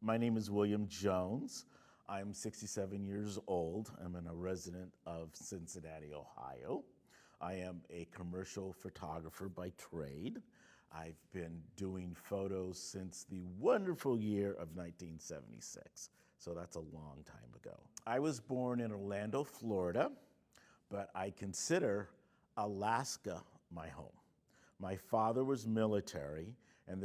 My name is William Jones. I'm 67 years old. I'm a resident of Cincinnati, Ohio. I am a commercial photographer by trade. I've been doing photos since the wonderful year of 1976, so that's a long time ago. I was born in Orlando, Florida, but I consider Alaska my home. My father was military, and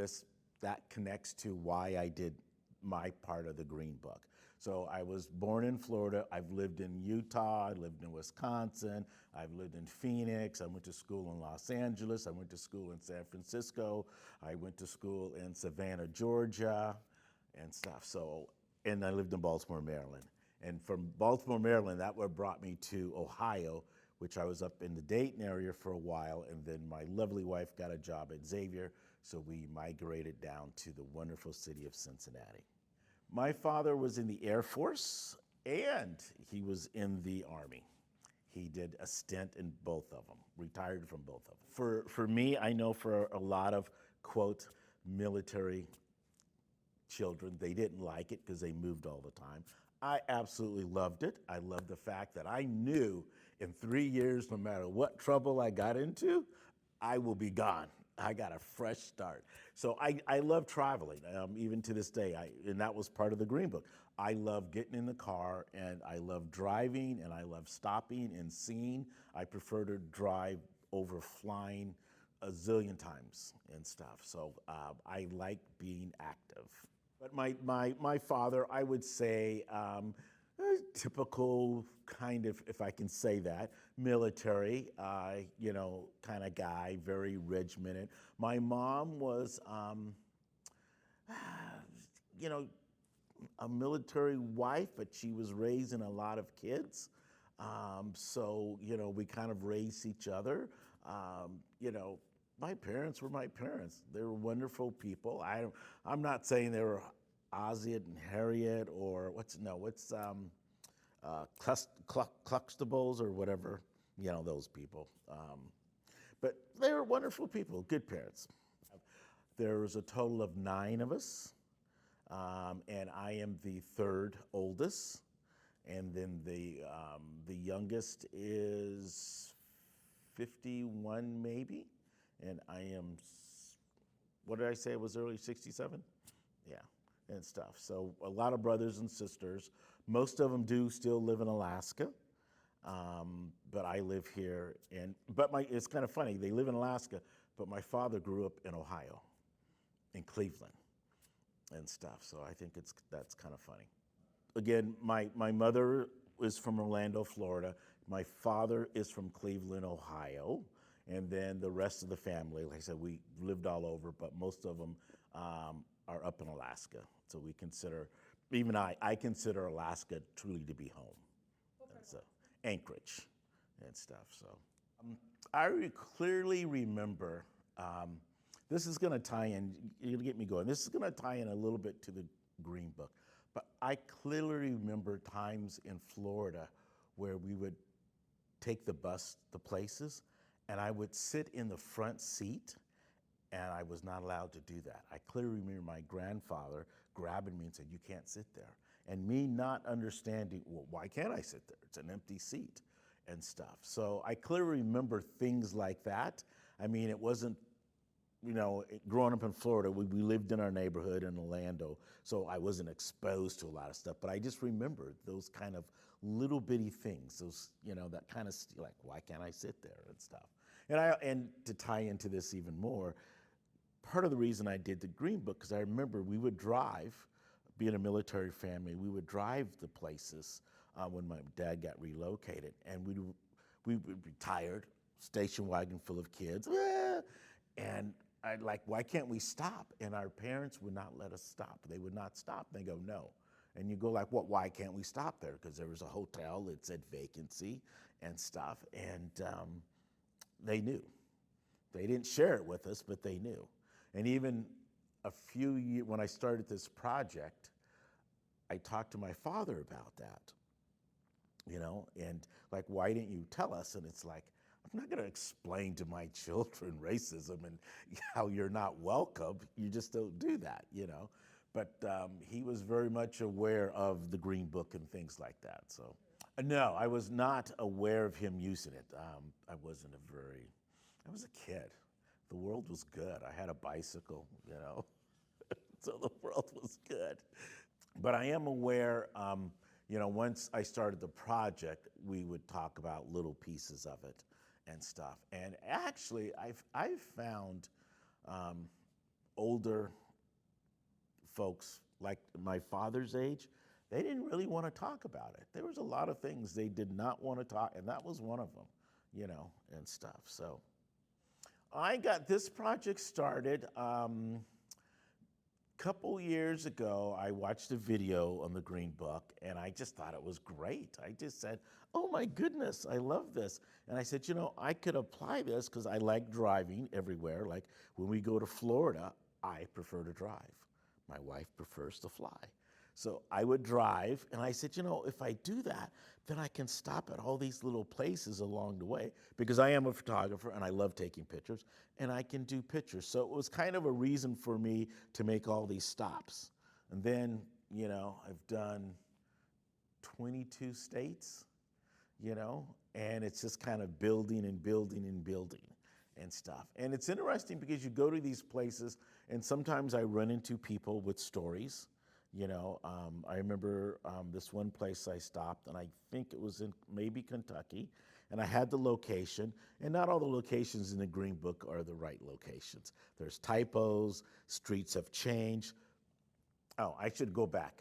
that connects to why I did my part of the Green Book. So I was born in Florida. I've lived in Utah. I lived in Wisconsin. I've lived in Phoenix. I went to school in Los Angeles. I went to school in San Francisco. I went to school in Savannah, Georgia, and stuff. And I lived in Baltimore, Maryland. And from Baltimore, Maryland, that what brought me to Ohio, which I was up in the Dayton area for a while, and then my lovely wife got a job at Xavier, so we migrated down to the wonderful city of Cincinnati. My father was in the Air Force, and he was in the Army. He did a stint in both of them, retired from both of them. For me, I know for a lot of, quote, military children, they didn't like it because they moved all the time. I absolutely loved it. I loved the fact that I knew in 3 years, no matter what trouble I got into, I will be gone. I got a fresh start. So I love traveling, even to this day, and that was part of the Green Book. I love getting in the car, and I love driving, and I love stopping and seeing. I prefer to drive over flying a zillion times and stuff. So I like being active. But my father, I would say, typical kind of, if I can say that, military, kind of guy, very regimented. My mom was, a military wife, but she was raising a lot of kids. We kind of raised each other. My parents were my parents. They were wonderful people. I'm not saying they were Ozzie and Harriet or Cluxtables or whatever, those people. But they were wonderful people, good parents. There was a total of 9 of us, and I am the 3rd oldest, and then the youngest is 51 maybe, and I am, what did I say, I was early 67? Yeah, and stuff. So a lot of brothers and sisters. Most of them do still live in Alaska, but I live here. It's kind of funny, they live in Alaska, but my father grew up in Ohio, in Cleveland and stuff. So I think that's kind of funny. Again, my mother is from Orlando, Florida. My father is from Cleveland, Ohio. And then the rest of the family, like I said, we lived all over, but most of them are up in Alaska. So we consider, even I consider Alaska truly to be home. And so, Anchorage and stuff. So I clearly remember, this is going to tie in, you're going to get me going. This is going to tie in a little bit to the Green Book. But I clearly remember times in Florida where we would take the bus to places, and I would sit in the front seat, and I was not allowed to do that. I clearly remember my grandfather grabbing me and said, "You can't sit there." And me not understanding, well, why can't I sit there? It's an empty seat and stuff. So I clearly remember things like that. I mean, it wasn't, growing up in Florida, we lived in our neighborhood in Orlando, so I wasn't exposed to a lot of stuff, but I just remember those kind of little bitty things, those, that kind of, like, why can't I sit there and stuff? And to tie into this even more, part of the reason I did the Green Book, because I remember we would drive, being a military family, we would drive the places when my dad got relocated, and we would be tired, station wagon full of kids, and I'd like, why can't we stop? And our parents would not let us stop. They would not stop. They go, no. And you go like, what, why can't we stop there? Because there was a hotel that said vacancy and stuff, and they knew. They didn't share it with us, but they knew. And even a few years, when I started this project, I talked to my father about that, and like, why didn't you tell us? And it's like, I'm not going to explain to my children racism and how you're not welcome. You just don't do that, But he was very much aware of the Green Book and things like that. So, no, I was not aware of him using it. I wasn't I was a kid. The world was good. I had a bicycle, so the world was good. But I am aware, once I started the project, we would talk about little pieces of it and stuff. And actually, I've found older folks like my father's age, they didn't really want to talk about it. There was a lot of things they did not want to talk, and that was one of them, and stuff. So I got this project started couple years ago. I watched a video on the Green Book, and I just thought it was great. I just said, oh my goodness, I love this. And I said, I could apply this because I like driving everywhere. Like when we go to Florida, I prefer to drive. My wife prefers to fly. So I would drive, and I said, if I do that, then I can stop at all these little places along the way, because I am a photographer and I love taking pictures, and I can do pictures. So it was kind of a reason for me to make all these stops. And then, I've done 22 states, and it's just kind of building and building and building and stuff. And it's interesting because you go to these places, and sometimes I run into people with stories. I remember this one place I stopped, and I think it was in maybe Kentucky, and I had the location, and not all the locations in the Green Book are the right locations. There's typos, streets have changed. Oh, I should go back.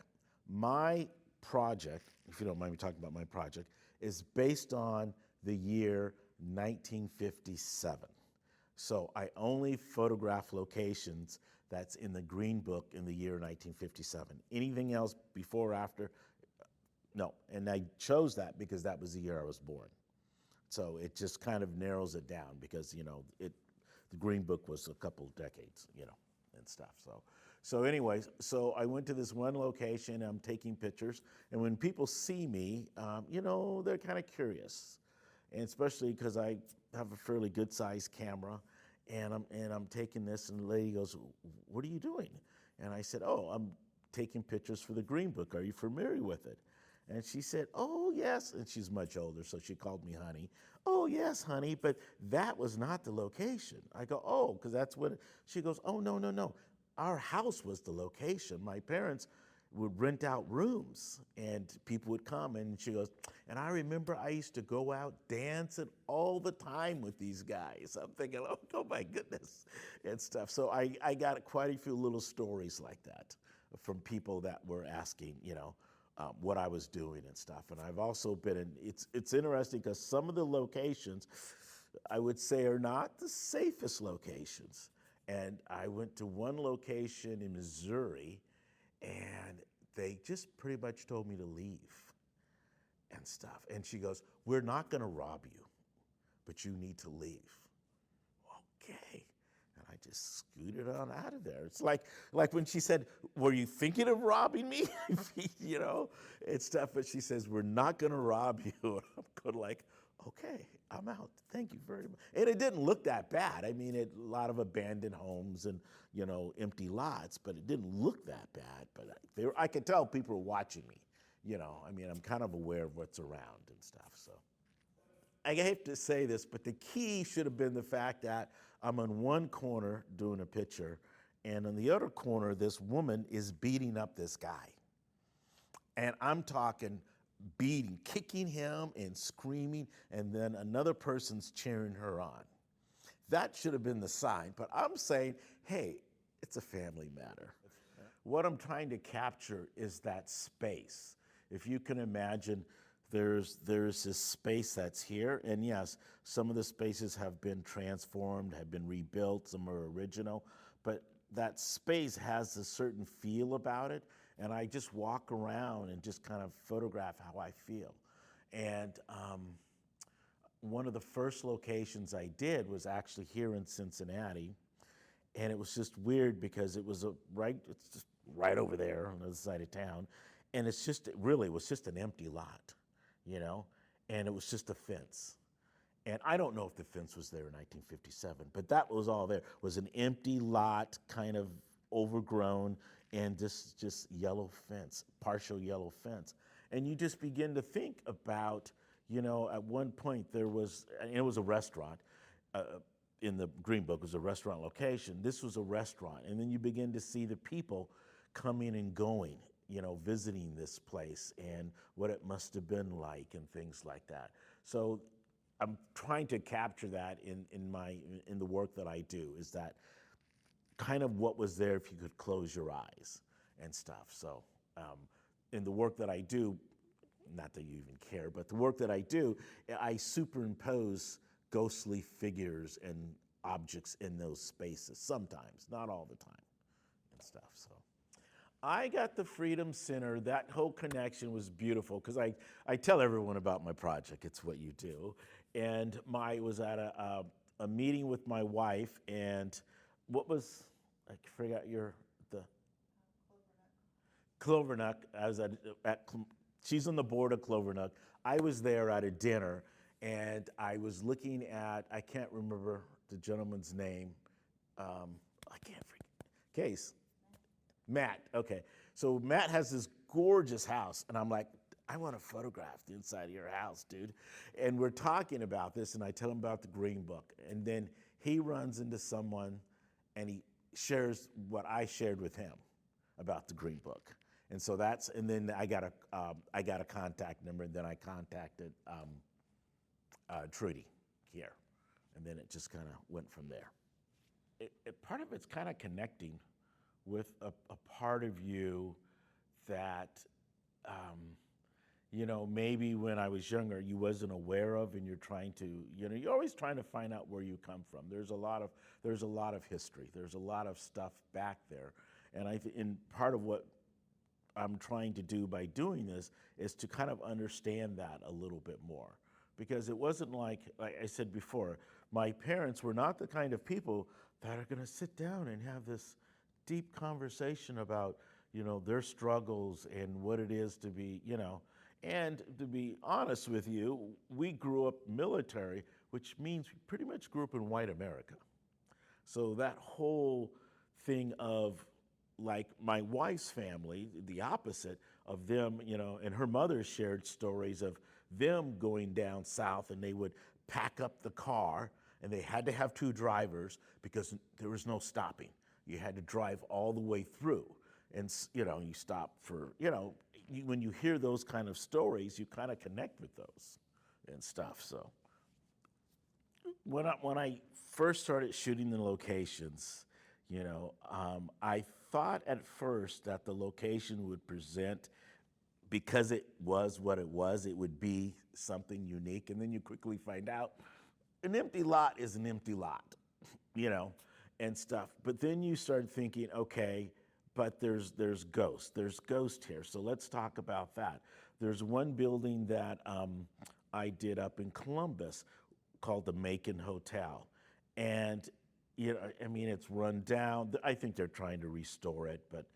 My project, if you don't mind me talking about my project, is based on the year 1957. So I only photograph locations that's in the Green Book in the year 1957. Anything else before or after, no. And I chose that because that was the year I was born. So it just kind of narrows it down because, the Green Book was a couple decades, and stuff. So anyways, so I went to this one location, I'm taking pictures, and when people see me, they're kind of curious. And especially because I have a fairly good sized camera, and I'm taking this, and the lady goes, what are you doing? And I said, oh, I'm taking pictures for the Green Book. Are you familiar with it? And she said, oh, yes. And she's much older, so she called me honey. Oh, yes, honey, but that was not the location. I go, oh, because that's what, she goes, oh, no. Our house was the location. My parents would rent out rooms, and people would come, and she goes, and I remember I used to go out dancing all the time with these guys. I'm thinking, oh my goodness, and stuff. So I got quite a few little stories like that from people that were asking, what I was doing and stuff. And I've also been in, it's interesting because some of the locations I would say are not the safest locations. And I went to one location in Missouri, and they just pretty much told me to leave and stuff. And she goes, we're not gonna rob you, but you need to leave. Okay. And I just scooted on out of there. It's like when she said, were you thinking of robbing me? And stuff. But she says, we're not gonna rob you. And I'm going like, okay, I'm out. Thank you very much. And it didn't look that bad. I mean, a lot of abandoned homes and, empty lots, but it didn't look that bad. But I could tell people were watching me. I'm kind of aware of what's around and stuff. So I hate to say this, but the key should have been the fact that I'm on one corner doing a picture, and on the other corner, this woman is beating up this guy. And I'm talking beating, kicking him and screaming, and then another person's cheering her on. That should have been the sign, but I'm saying, hey, it's a family matter. What I'm trying to capture is that space. If you can imagine, there's this space that's here, and yes, some of the spaces have been transformed, have been rebuilt, some are original, but that space has a certain feel about it, and I just walk around and just kind of photograph how I feel. And one of the first locations I did was actually here in Cincinnati, and it was just weird because it's just right over there on the other side of town, and it really was just an empty lot, and it was just a fence. And I don't know if the fence was there in 1957, but that was all there. It was an empty lot, kind of overgrown, and just yellow fence, partial yellow fence. And you just begin to think about, at one point there was, and it was a restaurant, in the Green Book was a restaurant location. This was a restaurant. And then you begin to see the people coming and going, visiting this place and what it must have been like and things like that. So I'm trying to capture that in the work that I do, is that kind of what was there if you could close your eyes and stuff. So in the work that I do, not that you even care, but the work that I do, I superimpose ghostly figures and objects in those spaces sometimes, not all the time and stuff. So I got the Freedom Center. That whole connection was beautiful because I tell everyone about my project. It's what you do. And was at a meeting with my wife, and I forgot the Clovernook. I was she's on the board of Clovernook. I was there at a dinner, and I was looking at, I can't remember the gentleman's name. I can't forget. Case. Matt, okay. So Matt has this gorgeous house, and I'm like, I want to photograph the inside of your house, dude. And we're talking about this, and I tell him about the Green Book. And then he runs into someone, and he shares what I shared with him about the Green Book. And so and then I got a contact number, and then I contacted Trudy here. And then it just kind of went from there. Part of it's kind of connecting with a part of you that, maybe when I was younger, you wasn't aware of, and you're trying to, you're always trying to find out where you come from. There's a lot of history. There's a lot of stuff back there. And part of what I'm trying to do by doing this is to kind of understand that a little bit more. Because it wasn't like I said before, my parents were not the kind of people that are gonna sit down and have this deep conversation about, their struggles and what it is to be, and to be honest with you, we grew up military, which means we pretty much grew up in white America. So that whole thing of, like, my wife's family, the opposite of them, and her mother shared stories of them going down south, and they would pack up the car, and they had to have two drivers because there was no stopping. You had to drive all the way through, and you stop for, when you hear those kind of stories, you kind of connect with those and stuff. So when I first started shooting the locations, I thought at first that the location would present, because it was what it was, it would be something unique. And then you quickly find out an empty lot is an empty lot, and stuff. But then you start thinking, okay, but there's ghosts. There's ghosts here. So let's talk about that. There's one building that I did up in Columbus called the Macon Hotel. And it's run down. I think they're trying to restore it, but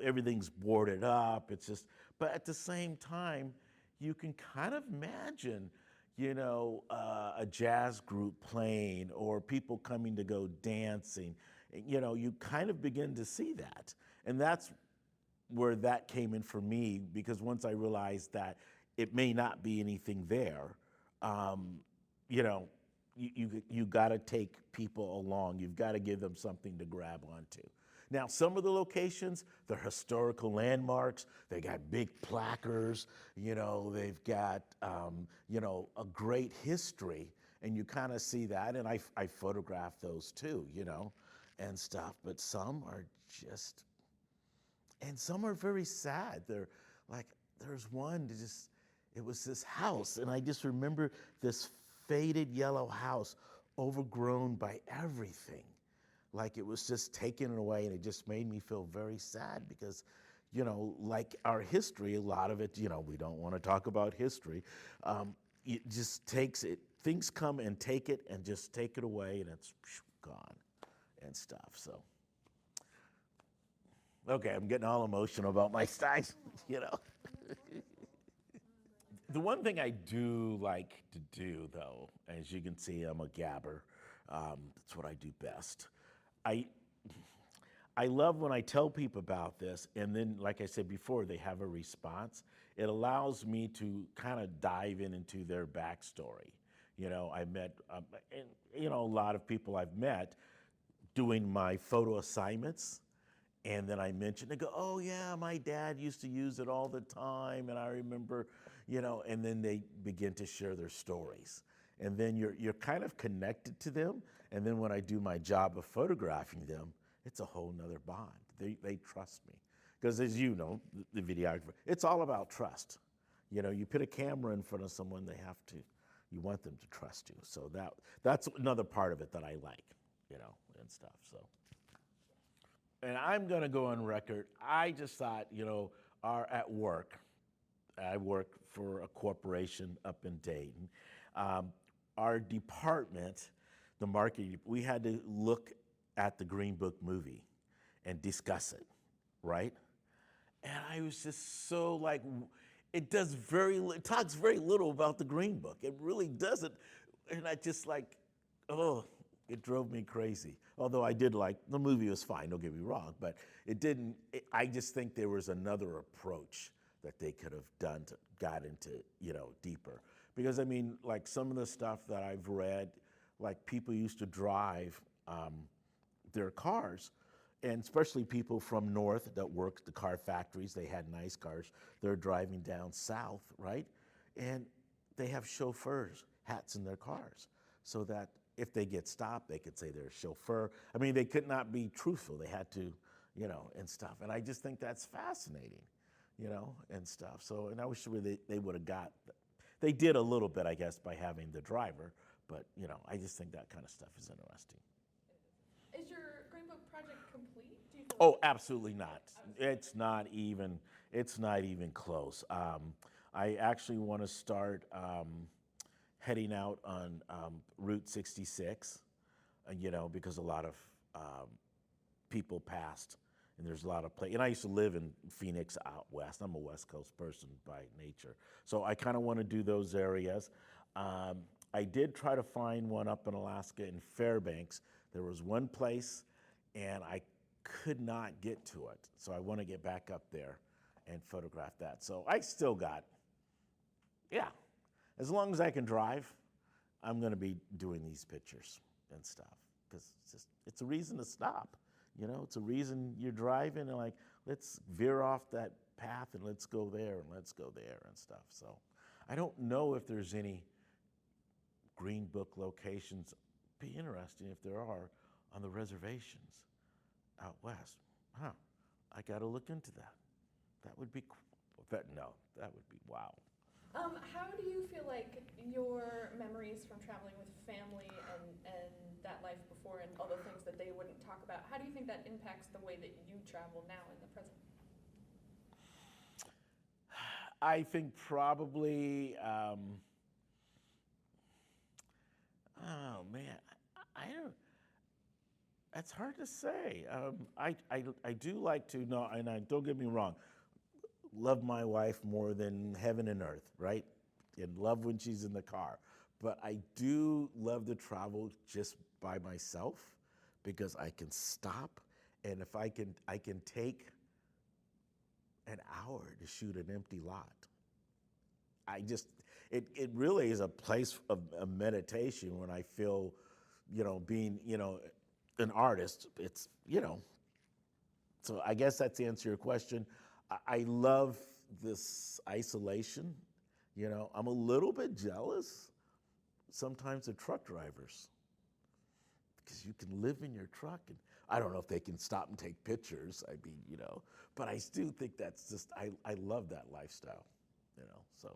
everything's boarded up. It's just, but at the same time, you can kind of imagine, a jazz group playing or people coming to go dancing. You kind of begin to see that. And that's where that came in for me, because once I realized that it may not be anything there, you got to take people along. You've got to give them something to grab onto. Now, some of the locations, they're historical landmarks. They got big placards. They've got, a great history, and you kind of see that. And I photograph those too, and stuff. But some are just, and some are very sad. They're like, there's one it was this house, and I just remember this faded yellow house, overgrown by everything. Like it was just taken away, and it just made me feel very sad because, like our history, a lot of it, we don't want to talk about history. It just takes it, things come and take it and just take it away, and it's gone and stuff. So, okay, I'm getting all emotional about my style, The one thing I do like to do, though, as you can see, I'm a gabber. That's what I do best. I love when I tell people about this, and then, like I said before, they have a response. It allows me to kind of dive into their backstory. You know, I met, and, you know, a lot of people I've met doing my photo assignments, and then I mention, they go, oh yeah, my dad used to use it all the time, and I remember, you know, and then they begin to share their stories. And then you're kind of connected to them, and then when I do my job of photographing them, it's a whole nother bond. They trust me. Because as you know, the videographer, it's all about trust. You know, you put a camera in front of someone, you want them to trust you. So that's another part of it that I like, you know, and stuff, so. And I'm gonna go on record, I just thought, you know, at work, I work for a corporation up in Dayton. Our department, the marketing, we had to look at the Green Book movie and discuss it, right? And I was just so like, it talks very little about the Green Book. It really doesn't. And I just like, oh, it drove me crazy. Although I did like, the movie was fine, don't get me wrong, but I just think there was another approach that they could have done to got into, you know, deeper. Because I mean, like some of the stuff that I've read, like people used to drive their cars, and especially people from north that worked the car factories, they had nice cars, they're driving down south, right? And they have chauffeurs, hats in their cars, so that if they get stopped, they could say they're a chauffeur. I mean, they could not be truthful, they had to, you know, and stuff. And I just think that's fascinating, you know, and stuff. So, and I wish they would have got, they did a little bit, I guess, by having the driver, but, you know, I just think that kind of stuff is interesting. Is your Green Book project complete? Do you feel Oh, like absolutely not. It's not even close. I actually want to start heading out on Route 66, you know, because a lot of people passed, and there's a lot of and I used to live in Phoenix out west. I'm a West Coast person by nature, so I kind of want to do those areas. I did try to find one up in Alaska in Fairbanks. There was one place, and I could not get to it, so I want to get back up there and photograph that. So I still got, yeah, as long as I can drive, I'm going to be doing these pictures and stuff, because it's a reason to stop. You know, it's a reason you're driving and like, let's veer off that path and let's go there and let's go there and stuff. So I don't know if there's any Green Book locations. Be interesting if there are on the reservations out west. Huh, I got to look into that. That would be cool. That would be wow. How do you feel like your memories from traveling with family and that life before and all the things that they wouldn't talk about, how do you think that impacts the way that you travel now in the present? I think probably, oh man, I don't, that's hard to say. I do like to know, and don't get me wrong, love my wife more than heaven and earth, right? And love when she's in the car. But I do love to travel just by myself, because I can stop, and if I can take an hour to shoot an empty lot. It really is a place of meditation when I feel, you know, being, you know, an artist. It's, you know, so I guess that's the answer to your question. I love this isolation. You know, I'm a little bit jealous sometimes of truck drivers, because you can live in your truck, and I don't know if they can stop and take pictures. I mean, you know, but I do think that's just, I love that lifestyle, you know, so.